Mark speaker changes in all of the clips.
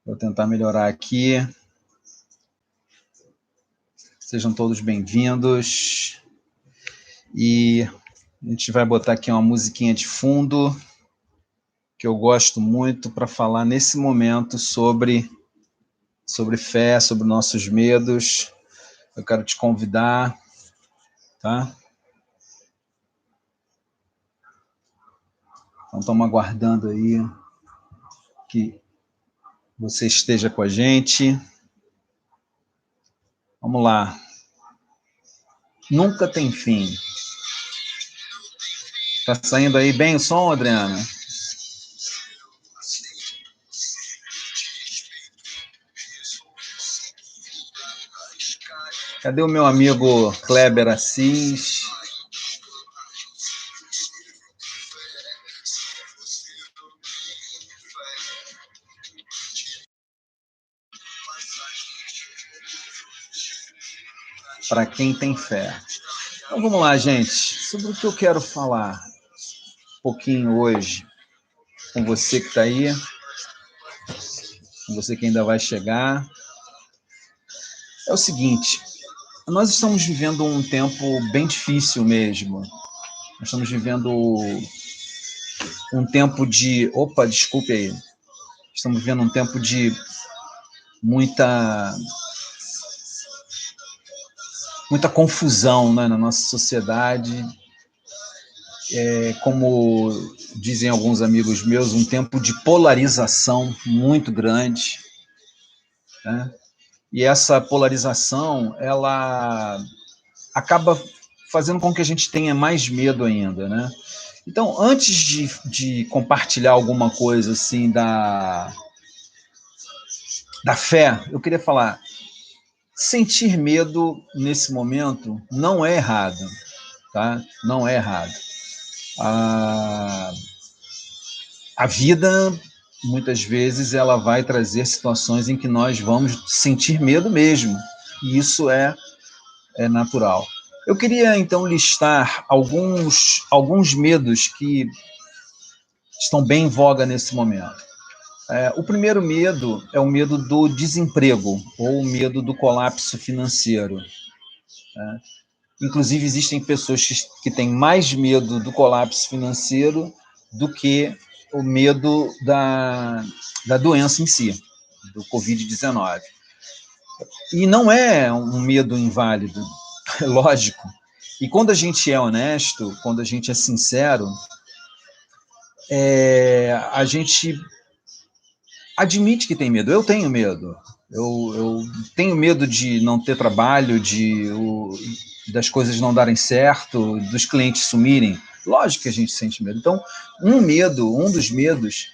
Speaker 1: Vou tentar melhorar aqui. Sejam todos bem-vindos. E a gente vai botar aqui uma musiquinha de fundo, que eu gosto muito, para falar nesse momento sobre fé, sobre nossos medos. Eu quero te convidar, tá? Então, estamos aguardando aí que você esteja com a gente. Vamos lá. Nunca tem fim. Tá saindo aí bem o som, Adriana? Cadê o meu amigo Kleber Assis? Para quem tem fé. Então vamos lá, gente. Sobre o que eu quero falar um pouquinho hoje com você que está aí, com você que ainda vai chegar. É o seguinte, nós estamos vivendo um tempo bem difícil mesmo. Nós estamos vivendo um tempo de... Opa, desculpe aí. Estamos vivendo um tempo de muita confusão, né, na nossa sociedade. Como dizem alguns amigos meus, um tempo de polarização muito grande, né? E essa polarização, ela acaba fazendo com que a gente tenha mais medo ainda, né? Então, antes de compartilhar alguma coisa assim da fé, eu queria falar, sentir medo nesse momento não é errado, tá? Não é errado. A vida, muitas vezes, ela vai trazer situações em que nós vamos sentir medo mesmo, e isso é natural. Eu queria, então, listar alguns medos que estão bem em voga nesse momento. O primeiro medo é o medo do desemprego, ou o medo do colapso financeiro. Inclusive, existem pessoas que têm mais medo do colapso financeiro do que o medo da doença em si, do Covid-19. E não é um medo inválido, lógico. E quando a gente é honesto, quando a gente é sincero, a gente admite que tem medo. Eu tenho medo. Eu tenho medo de não ter trabalho, das coisas não darem certo, dos clientes sumirem. Lógico que a gente sente medo. Então, um dos medos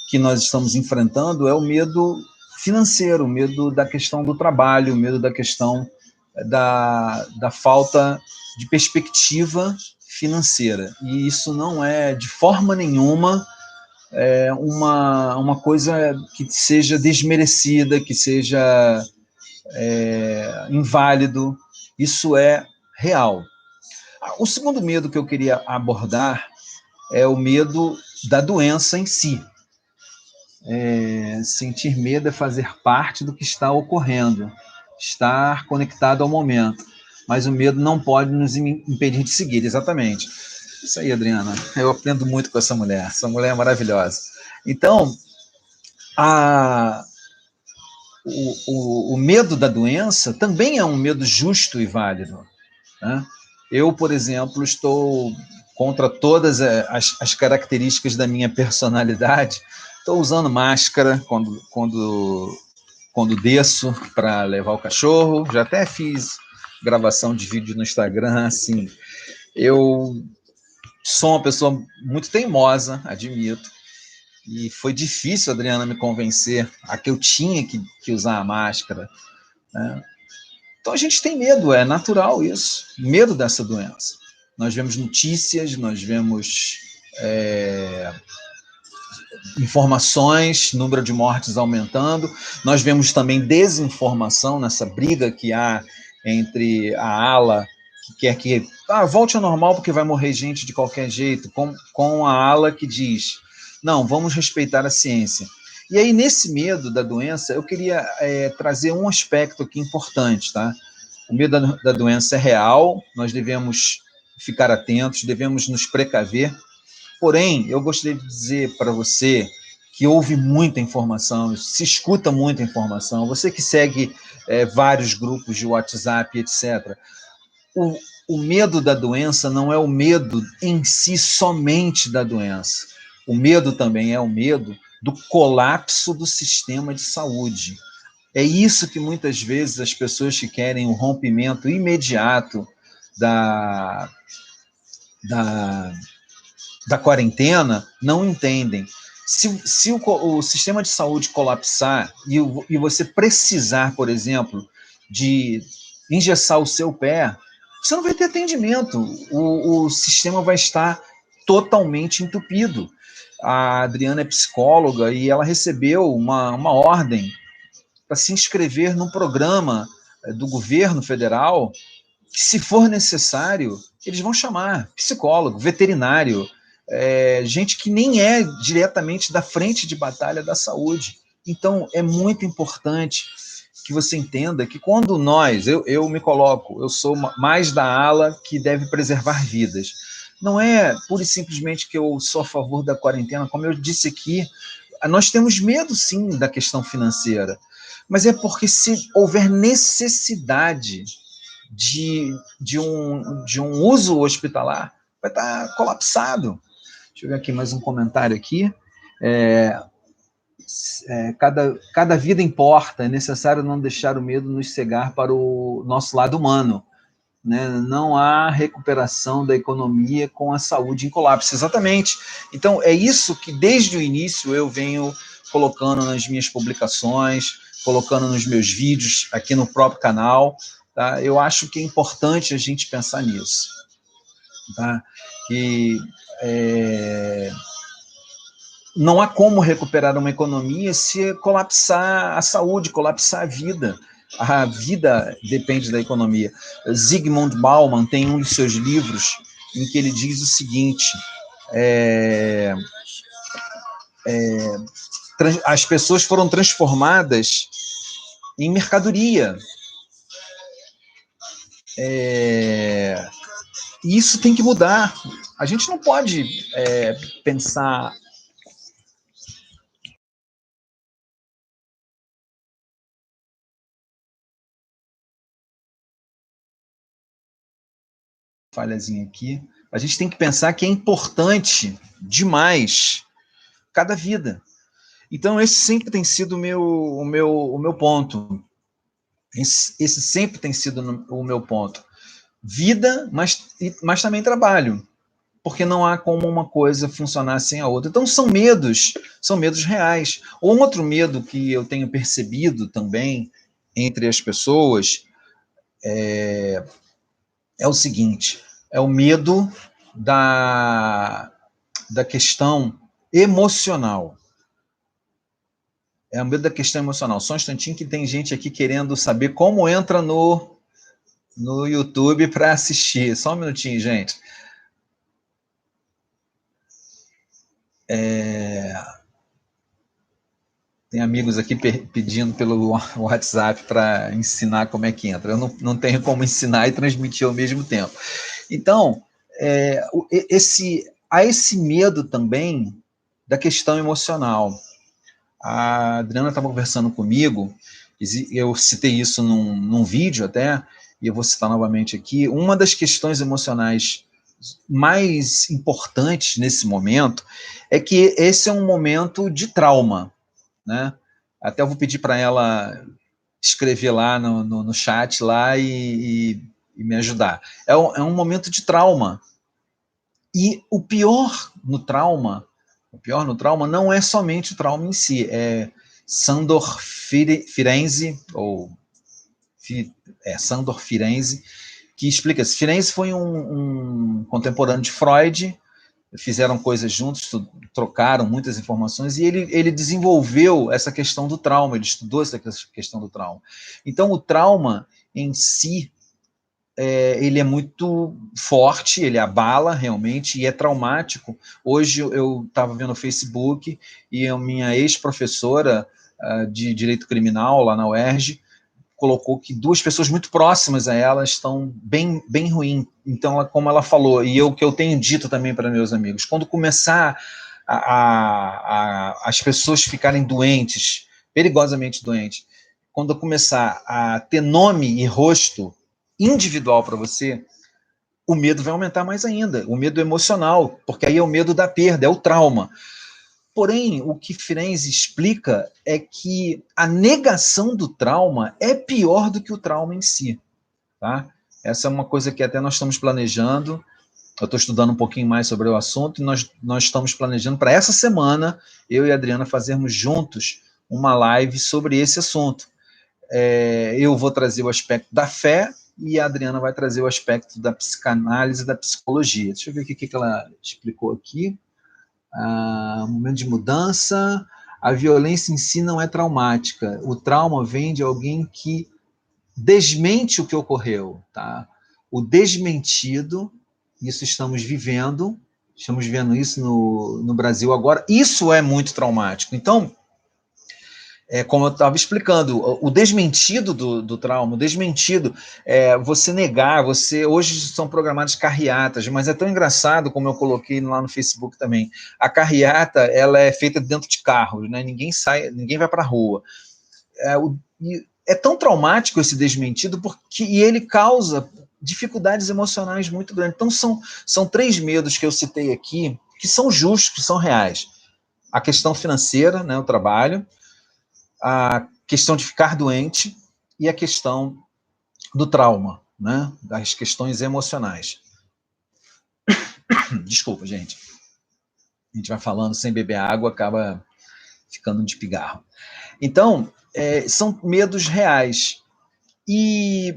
Speaker 1: que nós estamos enfrentando é o medo financeiro, o medo da questão do trabalho, o medo da questão da falta de perspectiva financeira. E isso não é, de forma nenhuma, uma coisa que seja desmerecida, que seja inválido. Isso é real. O segundo medo que eu queria abordar é o medo da doença em si. Sentir medo é fazer parte do que está ocorrendo, estar conectado ao momento, mas o medo não pode nos impedir de seguir, exatamente. Isso aí, Adriana, eu aprendo muito com essa mulher é maravilhosa. Então, o medo da doença também é um medo justo e válido, né? Eu, por exemplo, estou contra todas as características da minha personalidade. Estou usando máscara quando desço para levar o cachorro. Já até fiz gravação de vídeo no Instagram, assim. Eu sou uma pessoa muito teimosa, admito. E foi difícil, Adriana, me convencer a que eu tinha que usar a máscara, né? Então a gente tem medo, é natural isso, medo dessa doença. Nós vemos notícias, nós vemos informações, número de mortes aumentando, nós vemos também desinformação nessa briga que há entre a ala que quer que volte ao normal porque vai morrer gente de qualquer jeito, com a ala que diz, não, vamos respeitar a ciência. E aí, nesse medo da doença, eu queria trazer um aspecto aqui importante, tá? O medo da doença é real, nós devemos ficar atentos, devemos nos precaver. Porém, eu gostaria de dizer para você que houve muita informação, se escuta muita informação, você que segue vários grupos de WhatsApp, etc. O medo da doença não é o medo em si somente da doença. O medo também é o medo do colapso do sistema de saúde. É isso que muitas vezes as pessoas que querem o rompimento imediato da, da quarentena não entendem. Se o sistema de saúde colapsar e você precisar, por exemplo, de engessar o seu pé, você não vai ter atendimento. O sistema vai estar totalmente entupido. A Adriana é psicóloga e ela recebeu uma ordem para se inscrever num programa do governo federal que, se for necessário, eles vão chamar psicólogo, veterinário, gente que nem é diretamente da frente de batalha da saúde. Então, é muito importante que você entenda que quando eu me coloco, eu sou mais da ala que deve preservar vidas. Não é pura e simplesmente que eu sou a favor da quarentena, como eu disse aqui, nós temos medo, sim, da questão financeira, mas é porque se houver necessidade de um uso hospitalar, vai estar colapsado. Deixa eu ver aqui mais um comentário aqui. Cada vida importa, é necessário não deixar o medo nos cegar para o nosso lado humano. Né? Não há recuperação da economia com a saúde em colapso. Exatamente. Então, é isso que desde o início eu venho colocando nas minhas publicações, colocando nos meus vídeos, aqui no próprio canal. Tá? Eu acho que é importante a gente pensar nisso. Tá? Que não há como recuperar uma economia se colapsar a saúde, colapsar a vida. A vida depende da economia. Zygmunt Bauman tem um dos seus livros em que ele diz o seguinte: as pessoas foram transformadas em mercadoria. E isso tem que mudar. A gente não pode pensar... Falhazinha aqui. A gente tem que pensar que é importante demais cada vida. Então, esse sempre tem sido o meu ponto. Esse sempre tem sido o meu ponto. Vida, mas também trabalho, porque não há como uma coisa funcionar sem a outra. Então, são medos reais. Um outro medo que eu tenho percebido também entre as pessoas é o seguinte: é o medo da questão emocional. É o medo da questão emocional. Só um instantinho que tem gente aqui querendo saber como entra no YouTube para assistir. Só um minutinho, gente. Tem amigos aqui pedindo pelo WhatsApp para ensinar como é que entra. Eu não tenho como ensinar e transmitir ao mesmo tempo. Então, há esse medo também da questão emocional. A Adriana estava conversando comigo, eu citei isso num vídeo até, e eu vou citar novamente aqui. Uma das questões emocionais mais importantes nesse momento é que esse é um momento de trauma, né? Até eu vou pedir para ela escrever lá no chat lá e me ajudar. É um momento de trauma. E o pior no trauma não é somente o trauma em si, é Sandor Firenze, Sandor Firenze, que explica isso. Firenze foi um contemporâneo de Freud, fizeram coisas juntos, trocaram muitas informações, e ele desenvolveu essa questão do trauma, ele estudou essa questão do trauma. Então, o trauma em si ele é muito forte, ele abala realmente e é traumático. Hoje eu estava vendo o Facebook e a minha ex-professora de Direito Criminal lá na UERJ colocou que duas pessoas muito próximas a ela estão bem, bem ruim. Então, como ela falou, e o que eu tenho dito também para meus amigos, quando começar as pessoas ficarem doentes, perigosamente doentes, quando começar a ter nome e rosto individual para você, o medo vai aumentar mais ainda, o medo emocional, porque aí é o medo da perda, é o trauma. Porém, o que Firenze explica é que a negação do trauma é pior do que o trauma em si, tá? Essa é uma coisa que até nós estamos planejando. Eu estou estudando um pouquinho mais sobre o assunto e nós estamos planejando para essa semana, eu e a Adriana fazermos juntos uma live sobre esse assunto. Eu vou trazer o aspecto da fé e a Adriana vai trazer o aspecto da psicanálise e da psicologia. Deixa eu ver o que ela explicou aqui. Momento de mudança, a violência em si não é traumática. O trauma vem de alguém que desmente o que ocorreu, tá? O desmentido, isso estamos vivendo isso no Brasil agora, isso é muito traumático. Então, como eu estava explicando, o desmentido do trauma, o desmentido, você negar, hoje são programadas carreatas, mas é tão engraçado, como eu coloquei lá no Facebook também, a carreata, ela é feita dentro de carros, né? Ninguém vai para a rua. É tão traumático esse desmentido, porque ele causa dificuldades emocionais muito grandes. Então, são 3 medos que eu citei aqui, que são justos, que são reais. A questão financeira, né, o trabalho, a questão de ficar doente e a questão do trauma, né? Das questões emocionais. Desculpa, gente. A gente vai falando sem beber água, acaba ficando de pigarro. Então, são medos reais. E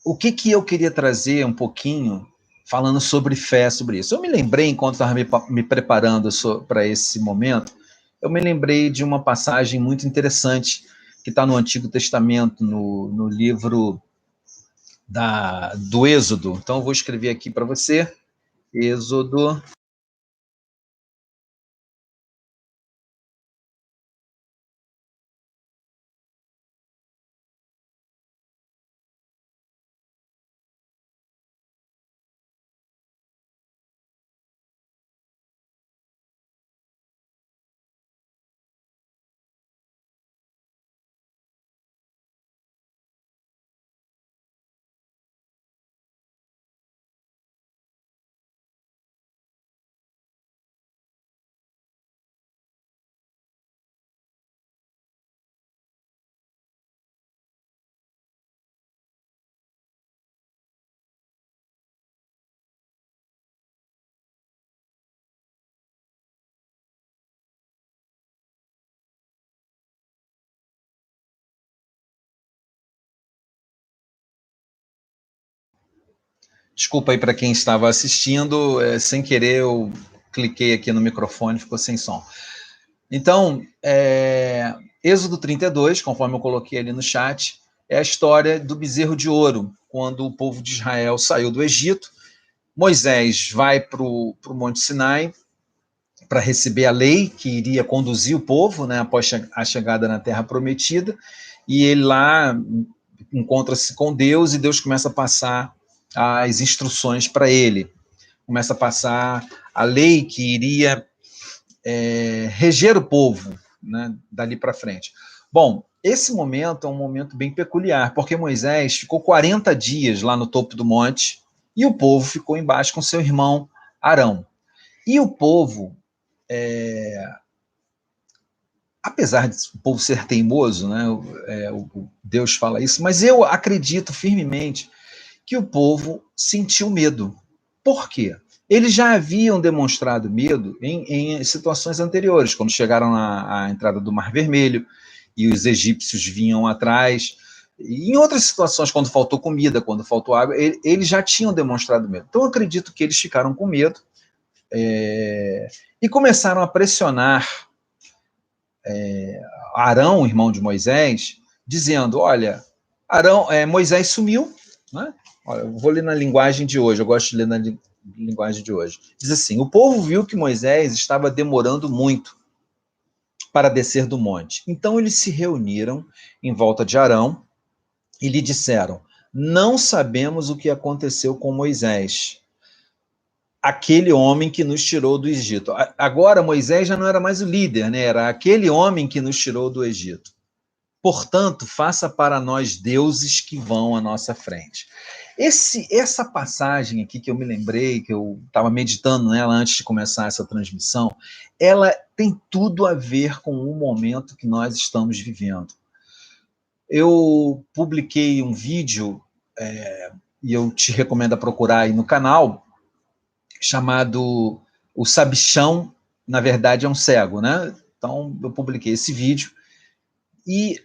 Speaker 1: o que eu queria trazer um pouquinho, falando sobre fé, sobre isso? Eu me lembrei, enquanto estava me preparando para esse momento, eu me lembrei de uma passagem muito interessante que está no Antigo Testamento, no livro do Êxodo. Então, eu vou escrever aqui para você, Êxodo. Desculpa aí para quem estava assistindo, sem querer eu cliquei aqui no microfone, ficou sem som. Então, Êxodo 32, conforme eu coloquei ali no chat, é a história do bezerro de ouro, quando o povo de Israel saiu do Egito. Moisés vai para o Monte Sinai para receber a lei que iria conduzir o povo, né, após a chegada na Terra Prometida, e ele lá encontra-se com Deus e Deus começa a passar as instruções para ele, começa a passar a lei que iria reger o povo, né, dali para frente. Bom, esse momento é um momento bem peculiar, porque Moisés ficou 40 dias lá no topo do monte e o povo ficou embaixo com seu irmão Arão. E o povo, apesar de o povo ser teimoso, né, Deus fala isso, mas eu acredito firmemente que o povo sentiu medo. Por quê? Eles já haviam demonstrado medo em situações anteriores, quando chegaram à entrada do Mar Vermelho e os egípcios vinham atrás. E em outras situações, quando faltou comida, quando faltou água, eles já tinham demonstrado medo. Então, eu acredito que eles ficaram com medo e começaram a pressionar Arão, irmão de Moisés, dizendo: olha, Moisés sumiu, né? Olha, eu vou ler na linguagem de hoje, eu gosto de ler na linguagem de hoje. Diz assim: o povo viu que Moisés estava demorando muito para descer do monte. Então eles se reuniram em volta de Arão e lhe disseram: não sabemos o que aconteceu com Moisés, aquele homem que nos tirou do Egito. Agora Moisés já não era mais o líder, né? Era aquele homem que nos tirou do Egito. Portanto, faça para nós deuses que vão à nossa frente. Essa passagem aqui que eu me lembrei, que eu estava meditando nela antes de começar essa transmissão, ela tem tudo a ver com o momento que nós estamos vivendo. Eu publiquei um vídeo, e eu te recomendo procurar aí no canal, chamado O Sabichão, na verdade, é um cego, né? Então, eu publiquei esse vídeo. E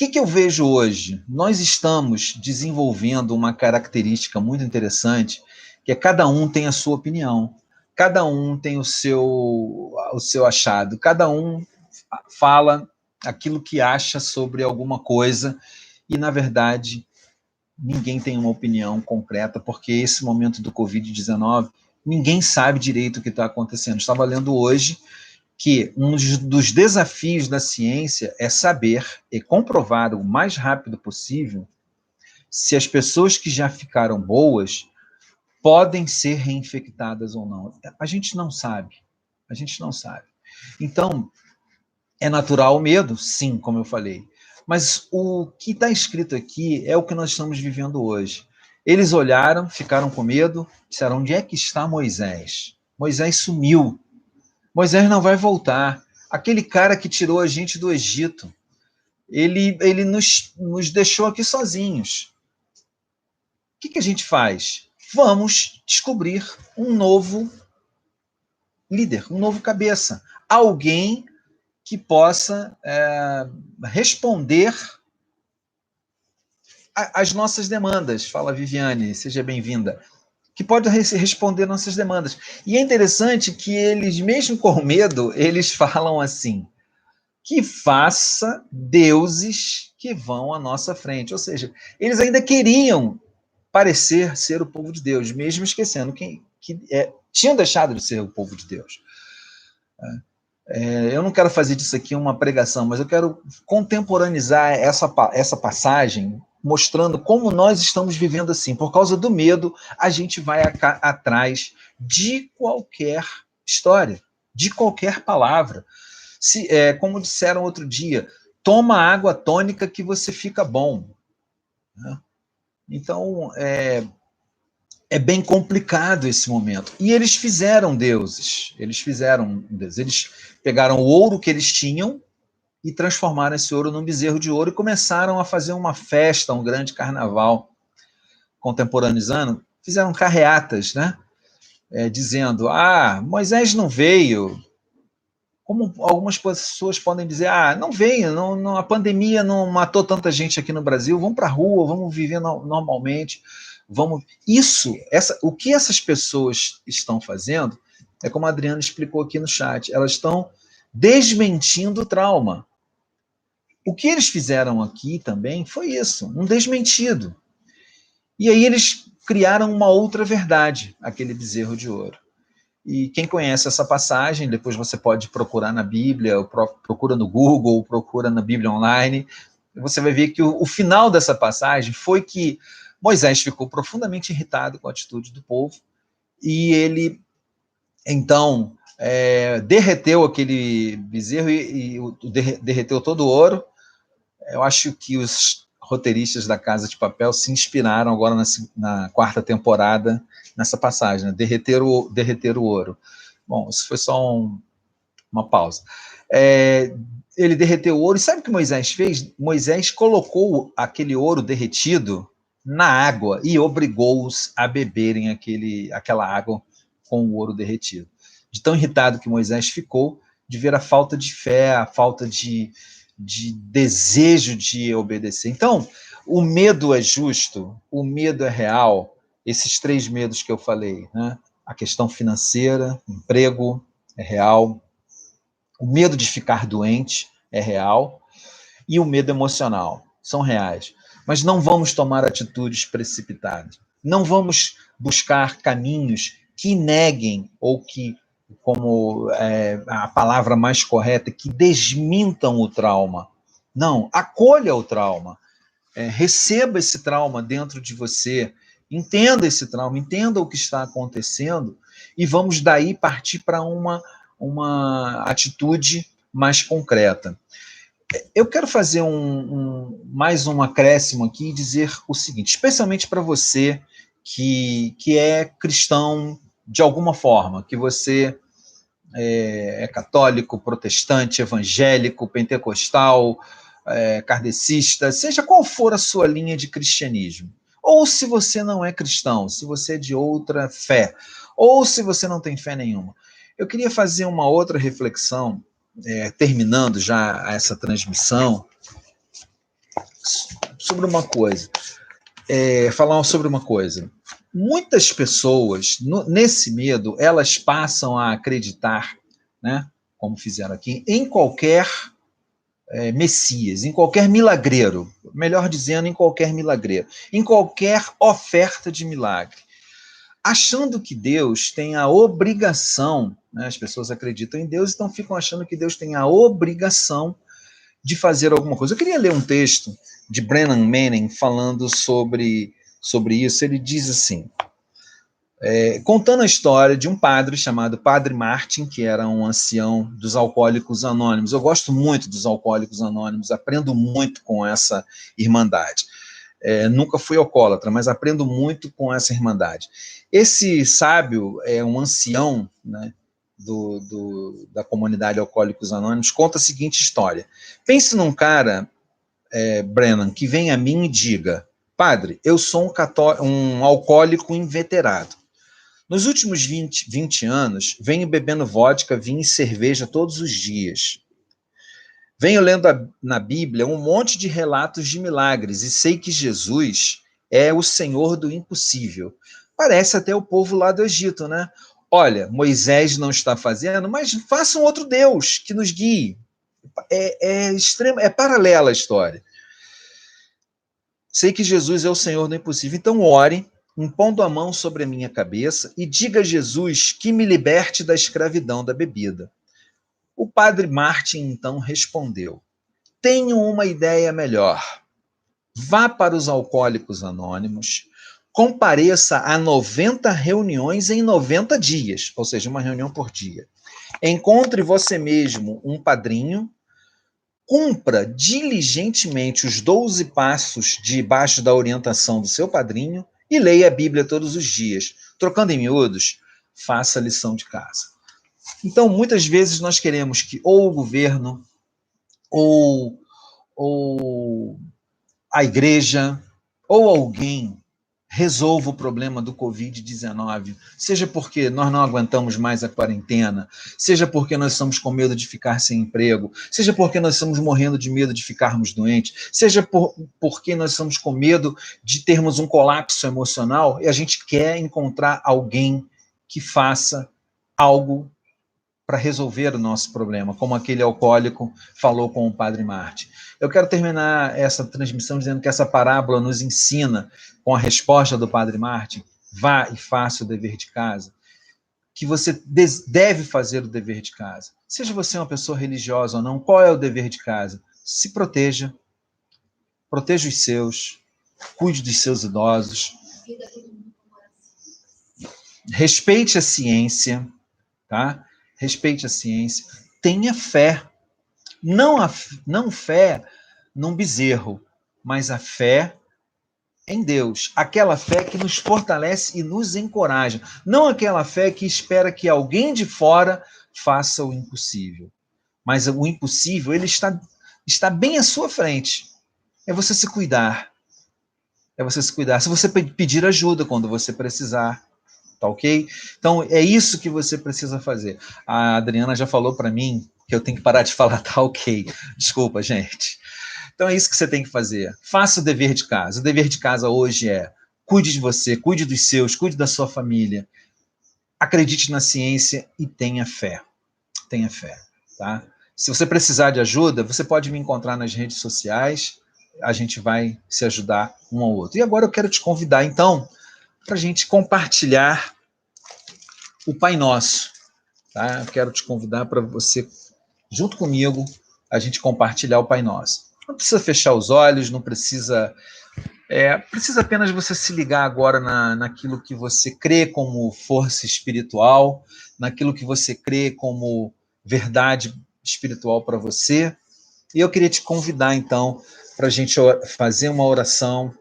Speaker 1: o que eu vejo hoje? Nós estamos desenvolvendo uma característica muito interessante, que é cada um tem a sua opinião, cada um tem o seu achado, cada um fala aquilo que acha sobre alguma coisa, e, na verdade, ninguém tem uma opinião concreta, porque esse momento do Covid-19, ninguém sabe direito o que está acontecendo. Estava lendo hoje que um dos desafios da ciência é saber e comprovar o mais rápido possível se as pessoas que já ficaram boas podem ser reinfectadas ou não. A gente não sabe. A gente não sabe. Então, é natural o medo? Sim, como eu falei. Mas o que está escrito aqui é o que nós estamos vivendo hoje. Eles olharam, ficaram com medo, disseram: onde é que está Moisés? Moisés sumiu. Moisés não vai voltar. Aquele cara que tirou a gente do Egito, ele nos deixou aqui sozinhos. O que a gente faz? Vamos descobrir um novo líder, um novo cabeça. Alguém que possa responder às nossas demandas. Fala, Viviane, seja bem-vinda. Que pode responder nossas demandas. E é interessante que eles, mesmo com medo, eles falam assim: que faça deuses que vão à nossa frente. Ou seja, eles ainda queriam parecer ser o povo de Deus, mesmo esquecendo que tinham deixado de ser o povo de Deus. Eu não quero fazer disso aqui uma pregação, mas eu quero contemporaneizar essa passagem, mostrando como nós estamos vivendo assim. Por causa do medo, a gente vai atrás de qualquer história, de qualquer palavra. Como disseram outro dia, toma água tônica que você fica bom. Né? Então, é bem complicado esse momento. E eles fizeram deuses. Eles pegaram o ouro que eles tinham e transformaram esse ouro num bezerro de ouro e começaram a fazer uma festa, um grande carnaval contemporaneizando. Fizeram carreatas, né? Dizendo: Moisés não veio. Como algumas pessoas podem dizer: não veio, a pandemia não matou tanta gente aqui no Brasil, vamos para a rua, vamos viver normalmente. O que essas pessoas estão fazendo é como a Adriana explicou aqui no chat, elas estão desmentindo o trauma. O que eles fizeram aqui também foi isso, um desmentido. E aí eles criaram uma outra verdade, aquele bezerro de ouro. E quem conhece essa passagem, depois você pode procurar na Bíblia, ou procura no Google, ou procura na Bíblia online, você vai ver que o final dessa passagem foi que Moisés ficou profundamente irritado com a atitude do povo, e ele, então, derreteu aquele bezerro e derreteu todo o ouro. Eu acho que os roteiristas da Casa de Papel se inspiraram agora na quarta temporada nessa passagem, né? derreter o ouro. Bom, isso foi só uma pausa. Ele derreteu o ouro, e sabe o que Moisés fez? Moisés colocou aquele ouro derretido na água e obrigou-os a beberem aquela água com o ouro derretido. De tão irritado que Moisés ficou, de ver a falta de fé, a falta de desejo de obedecer. Então, o medo é justo, o medo é real, esses 3 medos que eu falei, né? A questão financeira, emprego é real, o medo de ficar doente é real, e o medo emocional são reais. Mas não vamos tomar atitudes precipitadas. Não vamos buscar caminhos que neguem ou que, como a palavra mais correta, que desmintam o trauma. Não, acolha o trauma. Receba esse trauma dentro de você, entenda esse trauma, entenda o que está acontecendo e vamos daí partir para uma atitude mais concreta. Eu quero fazer mais um acréscimo aqui e dizer o seguinte, especialmente para você que é cristão de alguma forma, que você é católico, protestante, evangélico, pentecostal, kardecista, seja qual for a sua linha de cristianismo. Ou se você não é cristão, se você é de outra fé, ou se você não tem fé nenhuma. Eu queria fazer uma outra reflexão, terminando já essa transmissão, sobre uma coisa. Falar sobre uma coisa. Muitas pessoas, nesse medo, elas passam a acreditar, né, como fizeram aqui, em qualquer Messias, em qualquer milagreiro, melhor dizendo, em qualquer milagreiro, em qualquer oferta de milagre, achando que Deus tem a obrigação, né, as pessoas acreditam em Deus, então ficam achando que Deus tem a obrigação de fazer alguma coisa. Eu queria ler um texto de Brennan Manning falando sobre isso. Ele diz assim, contando a história de um padre chamado Padre Martin, que era um ancião dos Alcoólicos Anônimos. Eu gosto muito dos Alcoólicos Anônimos, aprendo muito com essa irmandade. Nunca fui alcoólatra, mas aprendo muito com essa irmandade. Esse sábio é um ancião, né, da comunidade Alcoólicos Anônimos, conta a seguinte história. Pense num cara, Brennan, que vem a mim e diga, padre, eu sou um alcoólico inveterado. Nos últimos 20 anos, venho bebendo vodka, vinho e cerveja todos os dias. Venho lendo na Bíblia um monte de relatos de milagres e sei que Jesus é o Senhor do impossível. Parece até o povo lá do Egito, né? Olha, Moisés não está fazendo, mas faça um outro Deus que nos guie. É paralela a história. Sei que Jesus é o Senhor do impossível, então ore, impondo a mão sobre a minha cabeça e diga a Jesus que me liberte da escravidão da bebida. O padre Martin então respondeu, tenho uma ideia melhor. Vá para os Alcoólicos Anônimos, compareça a 90 reuniões em 90 dias, ou seja, uma reunião por dia. Encontre você mesmo um padrinho, cumpra diligentemente os 12 passos debaixo da orientação do seu padrinho e leia a Bíblia todos os dias. Trocando em miúdos, faça a lição de casa. Então, muitas vezes nós queremos que ou o governo, ou a igreja, ou alguém resolva o problema do Covid-19, seja porque nós não aguentamos mais a quarentena, seja porque nós estamos com medo de ficar sem emprego, seja porque nós estamos morrendo de medo de ficarmos doentes, seja porque nós estamos com medo de termos um colapso emocional e a gente quer encontrar alguém que faça algo para resolver o nosso problema, como aquele alcoólico falou com o Padre Martin. Eu quero terminar essa transmissão dizendo que essa parábola nos ensina, com a resposta do Padre Martin, vá e faça o dever de casa, que você deve fazer o dever de casa. Seja você uma pessoa religiosa ou não, qual é o dever de casa? Se proteja, proteja os seus, cuide dos seus idosos, respeite a ciência, tá? Respeite a ciência, tenha fé, não fé num bezerro, mas a fé em Deus, aquela fé que nos fortalece e nos encoraja, não aquela fé que espera que alguém de fora faça o impossível, mas o impossível, ele está bem à sua frente, é você se cuidar, se você pedir ajuda quando você precisar, tá ok? Então, é isso que você precisa fazer. A Adriana já falou para mim que eu tenho que parar de falar tá ok. Desculpa, gente. Então, é isso que você tem que fazer. Faça o dever de casa. O dever de casa hoje é cuide de você, cuide dos seus, cuide da sua família. Acredite na ciência e tenha fé. Tenha fé, tá? Se você precisar de ajuda, você pode me encontrar nas redes sociais. A gente vai se ajudar um ao outro. E agora eu quero te convidar, então, para a gente compartilhar o Pai Nosso. Tá? Eu quero te convidar para você, junto comigo, a gente compartilhar o Pai Nosso. Não precisa fechar os olhos, não precisa... precisa apenas você se ligar agora naquilo que você crê como força espiritual, naquilo que você crê como verdade espiritual para você. E eu queria te convidar, então, para a gente fazer uma oração,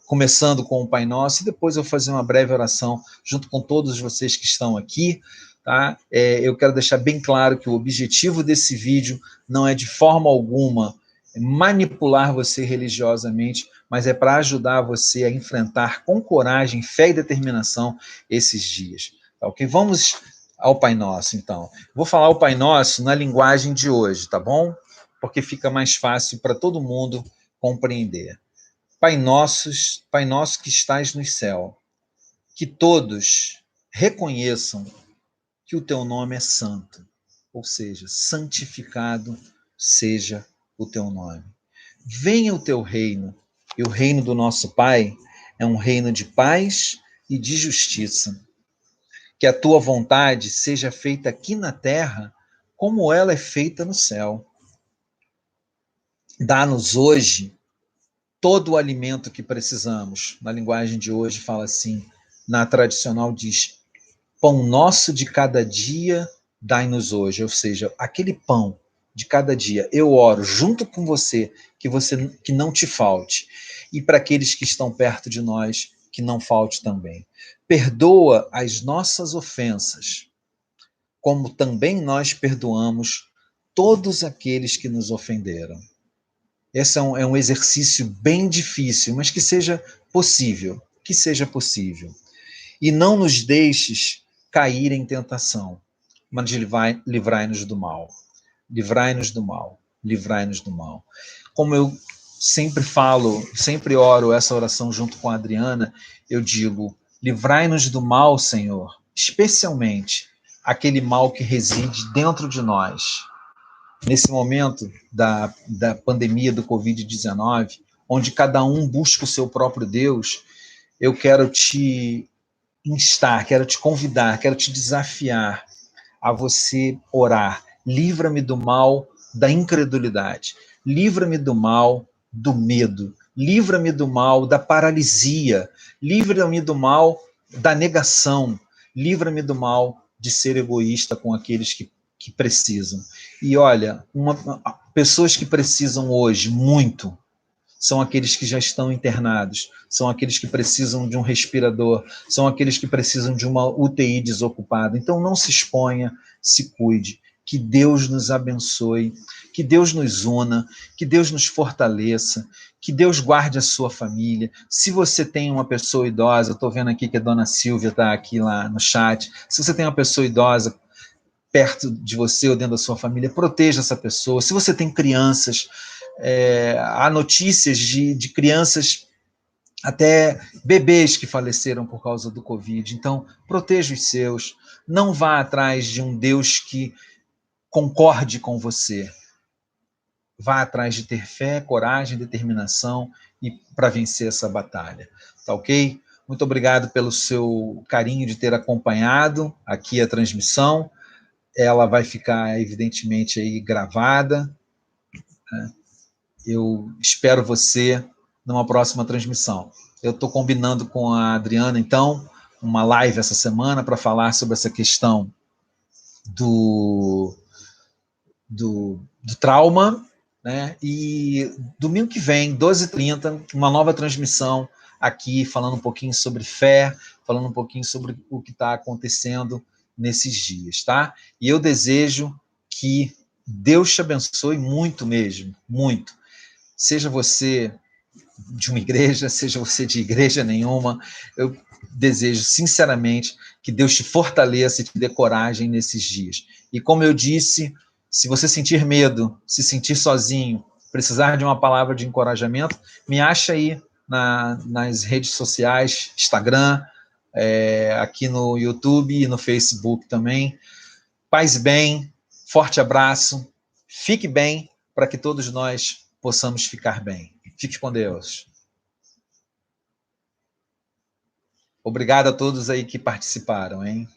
Speaker 1: começando com o Pai Nosso, e depois eu fazer uma breve oração junto com todos vocês que estão aqui. Tá? Eu quero deixar bem claro que o objetivo desse vídeo não é de forma alguma manipular você religiosamente, mas é para ajudar você a enfrentar com coragem, fé e determinação esses dias. Tá, ok? Vamos ao Pai Nosso, então. Vou falar o Pai Nosso na linguagem de hoje, tá bom? Porque fica mais fácil para todo mundo compreender. Pai nosso que estais no céu, que todos reconheçam que o teu nome é santo, ou seja, santificado seja o teu nome. Venha o teu reino, e o reino do nosso Pai é um reino de paz e de justiça. Que a tua vontade seja feita aqui na terra, como ela é feita no céu. Dá-nos hoje todo o alimento que precisamos. Na linguagem de hoje fala assim, na tradicional diz, pão nosso de cada dia, dai-nos hoje. Ou seja, aquele pão de cada dia, eu oro junto com você, que não te falte. E para aqueles que estão perto de nós, que não falte também. Perdoa as nossas ofensas, como também nós perdoamos todos aqueles que nos ofenderam. Esse é um exercício bem difícil, mas que seja possível, E não nos deixes cair em tentação, mas livrai-nos do mal. Livrai-nos do mal, livrai-nos do mal. Como eu sempre falo, sempre oro essa oração junto com a Adriana, eu digo, livrai-nos do mal, Senhor, especialmente aquele mal que reside dentro de nós. Nesse momento da pandemia do Covid-19, onde cada um busca o seu próprio Deus, eu quero te instar, quero te convidar, quero te desafiar a você orar. Livra-me do mal da incredulidade. Livra-me do mal do medo. Livra-me do mal da paralisia. Livra-me do mal da negação. Livra-me do mal de ser egoísta com aqueles que precisam. E olha, pessoas que precisam hoje muito são aqueles que já estão internados, são aqueles que precisam de um respirador, são aqueles que precisam de uma UTI desocupada. Então não se exponha, se cuide. Que Deus nos abençoe, que Deus nos una, que Deus nos fortaleça, que Deus guarde a sua família. Se você tem uma pessoa idosa, estou vendo aqui que a dona Silvia está aqui lá no chat, se você tem uma pessoa idosa perto de você ou dentro da sua família, proteja essa pessoa. Se você tem crianças, há notícias de crianças, até bebês que faleceram por causa do Covid. Então, proteja os seus. Não vá atrás de um Deus que concorde com você. Vá atrás de ter fé, coragem, determinação e para vencer essa batalha. Tá ok? Muito obrigado pelo seu carinho de ter acompanhado aqui a transmissão. Ela vai ficar, evidentemente, aí gravada. Né? Eu espero você numa próxima transmissão. Eu estou combinando com a Adriana, então, uma live essa semana para falar sobre essa questão do trauma, né? E domingo que vem, 12h30, uma nova transmissão aqui, falando um pouquinho sobre fé, falando um pouquinho sobre o que está acontecendo nesses dias, tá? E eu desejo que Deus te abençoe muito mesmo, muito. Seja você de uma igreja, seja você de igreja nenhuma, eu desejo sinceramente que Deus te fortaleça e te dê coragem nesses dias. E como eu disse, se você sentir medo, se sentir sozinho, precisar de uma palavra de encorajamento, me acha aí nas redes sociais, Instagram, aqui no YouTube e no Facebook também. Paz e bem, forte abraço, fique bem, para que todos nós possamos ficar bem. Fique com Deus. Obrigado a todos aí que participaram, hein?